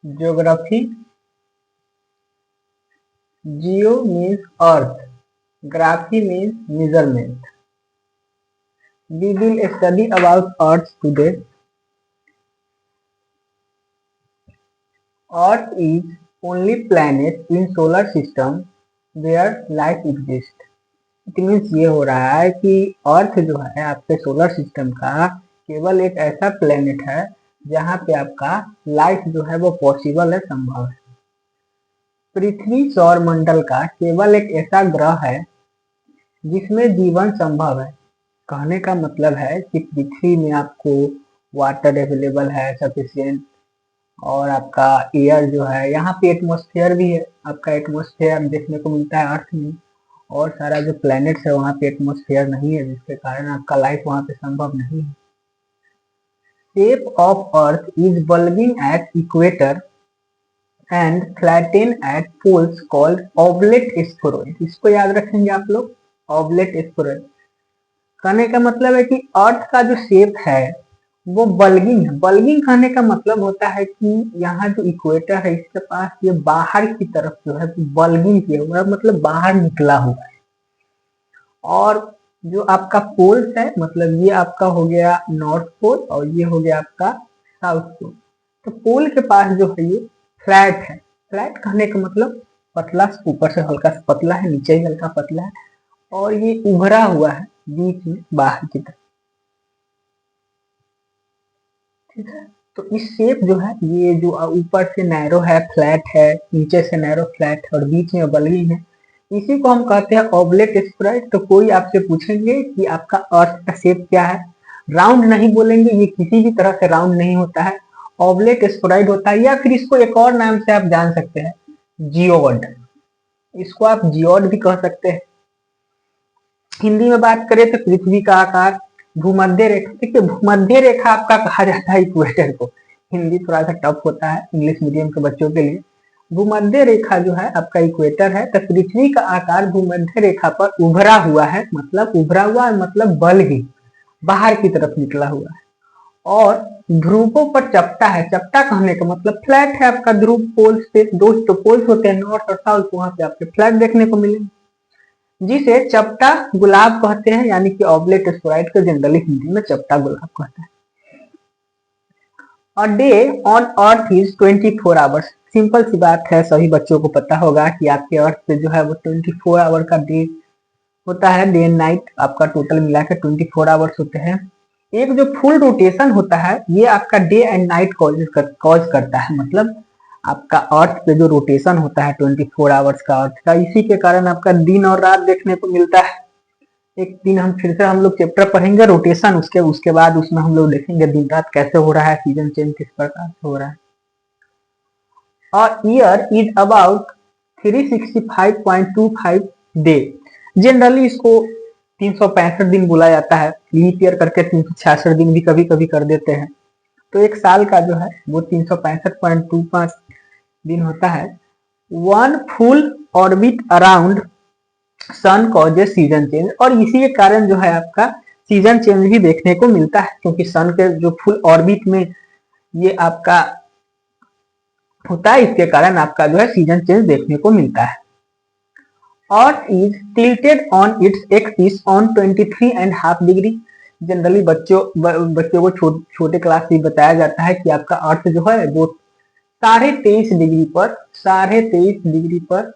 Geography, Jio means earth, graphy means measurement. We will study about Earth today. Earth is only planet in solar system where life exists. It means ये हो रहा है कि अर्थ जो है आपके solar system का केवल एक ऐसा प्लेनेट है जहाँ पे आपका लाइफ जो है वो पॉसिबल है, संभव है। पृथ्वी सौर मंडल का केवल एक ऐसा ग्रह है जिसमें जीवन संभव है। कहने का मतलब है कि पृथ्वी में आपको वाटर अवेलेबल है सफिशिएंट, और आपका एयर जो है, यहाँ पे एटमॉस्फेयर भी है, आपका एटमॉस्फेयर देखने को मिलता है अर्थ में, और सारा जो प्लैनेट्स है वहाँ पे एटमॉस्फेयर नहीं है, जिसके कारण आपका लाइफ वहाँ पे संभव नहीं है। Shape of earth is bulbing at equator and flatten at poles called oblate spheroid. इसको याद रखेंगे आप लोग, ऑब्लेट स्फेरॉइड। कहने का मतलब है कि अर्थ का जो शेप है वो बल्बिंग है। बल्बिंग कहने का मतलब होता है कि यहाँ जो इक्वेटर है इसके पास ये बाहर की तरफ जो है बल्बिंग किया हुआ है, मतलब बाहर निकला हुआ है। और जो आपका पोल्स है, मतलब ये आपका हो गया नॉर्थ पोल और ये हो गया आपका साउथ पोल। तो पोल के पास जो है ये फ्लैट है। फ्लैट कहने का मतलब पतला, ऊपर से हल्का सा पतला है, नीचे ही हल्का पतला है, और ये उभरा हुआ है बीच में बाहर की तरफ। ठीक है, तो इस शेप जो है ये जो ऊपर से नैरो है, फ्लैट है, नीचे से नैरो, फ्लैट है, और बीच में बल्बिंग है, इसी को हम कहते हैं ऑब्लेट स्फेरॉइड। तो कोई आपसे पूछेंगे कि आपका अर्थ का शेप क्या है, राउंड नहीं बोलेंगे, ये किसी भी तरह से राउंड नहीं होता है, ऑब्लेट स्फेरॉइड होता है। या फिर इसको एक और नाम से आप जान सकते हैं, जियोड। इसको आप जियोड भी कह सकते हैं। हिंदी में बात करें तो पृथ्वी का आकार, भूमध्य रेखा। देखिए भूमध्य रेखा आपका कहा जाता है इक्वेटर को, हिंदी थोड़ा सा टफ होता है इंग्लिश मीडियम के बच्चों के लिए। भूमध्य रेखा जो है आपका इक्वेटर है, तो पृथ्वी का आकार भूमध्य रेखा पर उभरा हुआ है, मतलब उभरा हुआ है मतलब बल्ब बाहर की तरफ निकला हुआ है। और ध्रुवों पर चपटा है। चपटा कहने का मतलब फ्लैट है आपका ध्रुव। पोल्स पे दो तो पोल्स होते हैं, नॉर्थ और साउथ, वहां पे आपके फ्लैट देखने को मिलेंगे, जिसे चपटा गुलाब कहते हैं, यानी कि ऑब्लेट स्फेरॉइड को जनरली हिंदी में चपटा गुलाब कहते हैं। और day on earth is 24 hours. Simple सी बात है, सभी बच्चों को पता होगा कि आपके अर्थ पे जो है वो 24 आवर का डे होता है। डे एंड नाइट आपका टोटल मिला के 24 आवर्स होते हैं। एक जो फुल रोटेशन होता है ये आपका डे एंड नाइट कॉज करता है, मतलब आपका अर्थ पे जो रोटेशन होता है 24 आवर्स का अर्थ का, इसी के कारण आपका दिन और रात देखने को मिलता है। एक दिन हम फिर से हम लोग चैप्टर पढ़ेंगे रोटेशन, उसके बाद उसमें हम लोग देखेंगे दिन रात कैसे हो रहा है, सीजन चेंज किस प्रकार से हो रहा है। और year is about 365.25 day. Generally इसको 365 दिन बोला जाता है, लीप ईयर करके 366 दिन भी कभी कभी कर देते हैं। तो एक साल का जो है वो 365.25 दिन होता है। One full orbit around sun causes season change, और इसी के कारण जो है आपका सीजन चेंज भी देखने को मिलता है, क्योंकि सन के जो फुल ऑर्बिट में ये आपका होता है, इसके कारण आपका जो है सीजन चेंज देखने को मिलता है। Earth is tilted on its axis on 23.5 degree. Generally बच्चों को छोटे क्लास से बताया जाता है कि आपका अर्थ जो है वो 23.5 डिग्री पर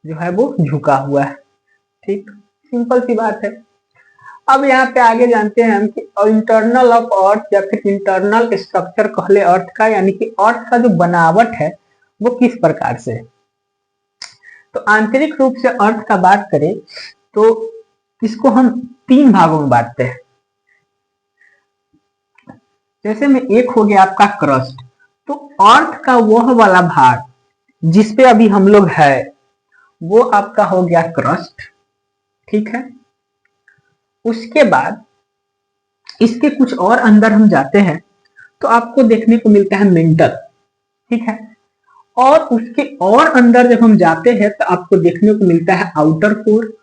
जो है वो झुका हुआ है। ठीक, सिंपल सी बात है। अब यहाँ पे आगे जानते हैं हम कि इंटरनल ऑफ अर्थ या फिर इंटरनल स्ट्रक्चर कहले अर्थ का, यानी कि अर्थ का जो बनावट है वो किस प्रकार से है। तो आंतरिक रूप से अर्थ का बात करें तो इसको हम 3 भागों में बांटते हैं। जैसे में एक हो गया आपका क्रस्ट। तो अर्थ का वह वाला भाग जिसपे अभी हम लोग है वो आपका हो गया क्रस्ट। ठीक है, उसके बाद इसके कुछ और अंदर हम जाते हैं तो आपको देखने को मिलता है मेंटल। ठीक है, और उसके और अंदर जब हम जाते हैं तो आपको देखने को मिलता है आउटर कोर,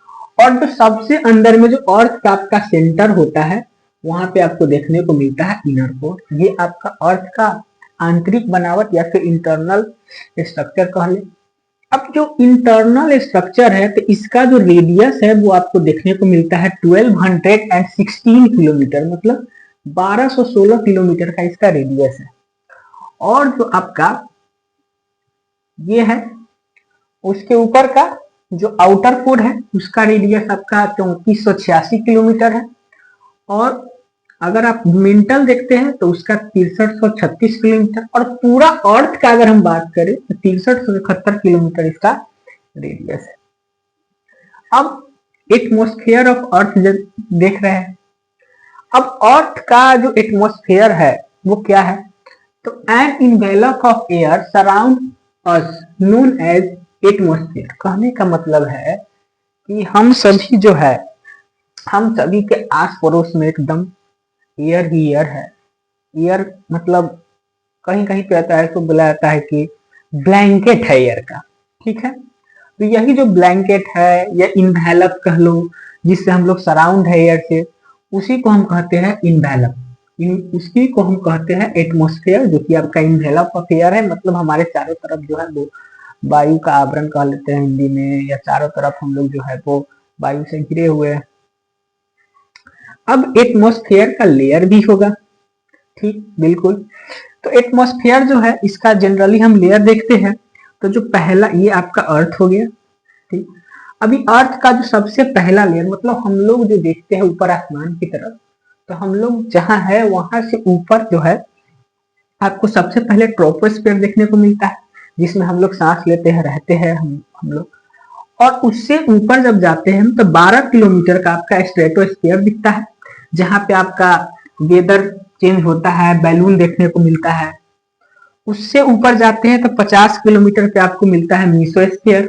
और जो सबसे अंदर में जो अर्थ का आपका सेंटर होता है वहां पे आपको देखने को मिलता है इनर कोर। ये आपका अर्थ का आंतरिक बनावट या फिर इंटरनल स्ट्रक्चर कह ले। अब जो इंटरनल स्ट्रक्चर है तो इसका जो रेडियस है वो आपको देखने को मिलता है 1216 किलोमीटर, मतलब 1216 किलोमीटर का इसका रेडियस है। और जो आपका ये है उसके ऊपर का जो आउटर कोर है उसका रेडियस आपका 3486 किलोमीटर है। और अगर आप मेंटल देखते हैं तो उसका 6336 किलोमीटर, और पूरा अर्थ का अगर हम बात करें तो 6371 किलोमीटर इसका रेडियस है। अब एटमॉस्फेयर ऑफ अर्थ देख रहे हैं। अब अर्थ का जो एटमॉस्फेयर है वो क्या है, तो an envelope of air surround us known as atmosphere. कहने का मतलब है कि हम सभी जो है, हम सभी के आस पड़ोस में एकदम एयर ही एयर है। एयर मतलब कहीं कहीं पे आता है तो बोला जाता है कि ब्लैंकेट है एयर का, ठीक है। तो यही जो ब्लैंकेट है या इन्वेलप कह लो, जिससे हम लोग सराउंड है एयर से, उसी को हम कहते हैं इन्वेलप। उसी को हम कहते हैं एटमॉस्फेयर, जो कि आपका इन्वेलप ऑफ एयर है। मतलब हमारे चारों तरफ जो है वो वायु का आवरण कह लेते हैं हिंदी में, या चारों तरफ हम लोग जो है वो वायु से घिरे हुए हैं। अब एटमॉस्फेयर का लेयर भी होगा, ठीक, बिल्कुल। तो एटमॉस्फेयर जो है इसका जनरली हम लेयर देखते हैं। तो जो पहला ये आपका अर्थ हो गया, ठीक। अभी अर्थ का जो सबसे पहला लेयर, मतलब हम लोग जो देखते हैं ऊपर आसमान की तरफ, तो हम लोग जहां है वहां से ऊपर जो है आपको सबसे पहले ट्रोपोस्फेयर देखने को मिलता है, जिसमें हम लोग सांस लेते हैं, रहते हैं हम लोग। और उससे ऊपर जब जाते हैं तो 12 किलोमीटर का आपका स्ट्रेटोस्फेयर दिखता है, जहां पे आपका वेदर चेंज होता है, बैलून देखने को मिलता है। उससे ऊपर जाते हैं तो 50 किलोमीटर पे आपको मिलता है मीसोस्फेयर,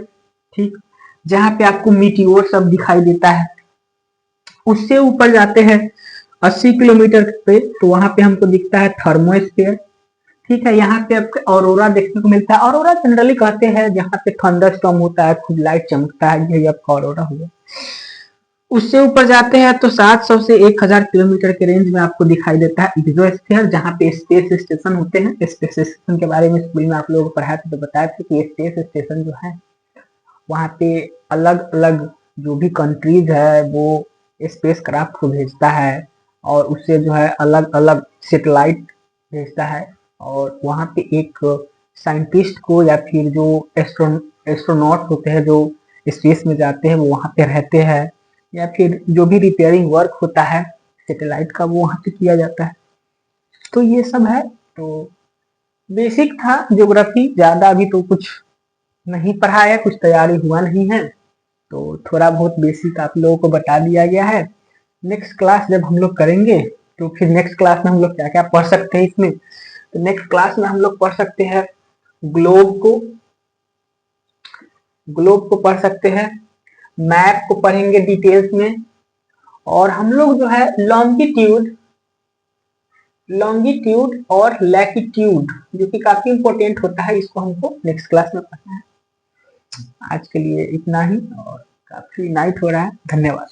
ठीक, जहां पे आपको मीटियोर सब दिखाई देता है। उससे ऊपर जाते हैं 80 किलोमीटर पे, तो वहां पे हमको दिखता है थर्मोस्फेयर, ठीक है। यहाँ पे आपको ऑरोरा देखने को मिलता है। ऑरोरा जनरली कहते हैं जहाँ पे थंडर स्टॉर्म होता है, खूब लाइट चमकता है, यही आपका ऑरोरा हुआ। उससे ऊपर जाते हैं तो 700 से 1000 किलोमीटर के रेंज में आपको दिखाई देता है एक्सोस्फीयर, जहाँ पे स्पेस स्टेशन होते हैं। स्पेस स्टेशन के बारे में स्कूल में आप लोगों को पढ़ाया था, तो बताया था कि स्पेस स्टेशन जो है वहाँ पे अलग अलग जो भी कंट्रीज है वो स्पेस क्राफ्ट को भेजता है, और उससे जो है अलग अलग सेटेलाइट भेजता है। और वहाँ पे एक साइंटिस्ट को या फिर जो एस्ट्रोनॉट होते हैं जो स्पेस में जाते हैं वो वहाँ पे रहते हैं, या फिर जो भी रिपेयरिंग वर्क होता है सैटेलाइट का वो वहाँ पे किया जाता है। तो ये सब है। तो बेसिक था ज्योग्राफी, ज्यादा अभी तो कुछ नहीं पढ़ा है, कुछ तैयारी हुआ नहीं है, तो थोड़ा बहुत बेसिक आप लोगों को बता दिया गया है। नेक्स्ट क्लास जब हम लोग करेंगे तो फिर नेक्स्ट क्लास में हम लोग क्या क्या पढ़ सकते हैं इसमें, तो नेक्स्ट क्लास में हम लोग पढ़ सकते हैं ग्लोब को, पढ़ सकते हैं, मैप को पढ़ेंगे डिटेल्स में, और हम लोग जो है लॉन्गिट्यूड और लैटिट्यूड जो कि काफी इंपॉर्टेंट होता है, इसको हमको नेक्स्ट क्लास में पढ़ना है। आज के लिए इतना ही, और काफी नाइट हो रहा है। धन्यवाद।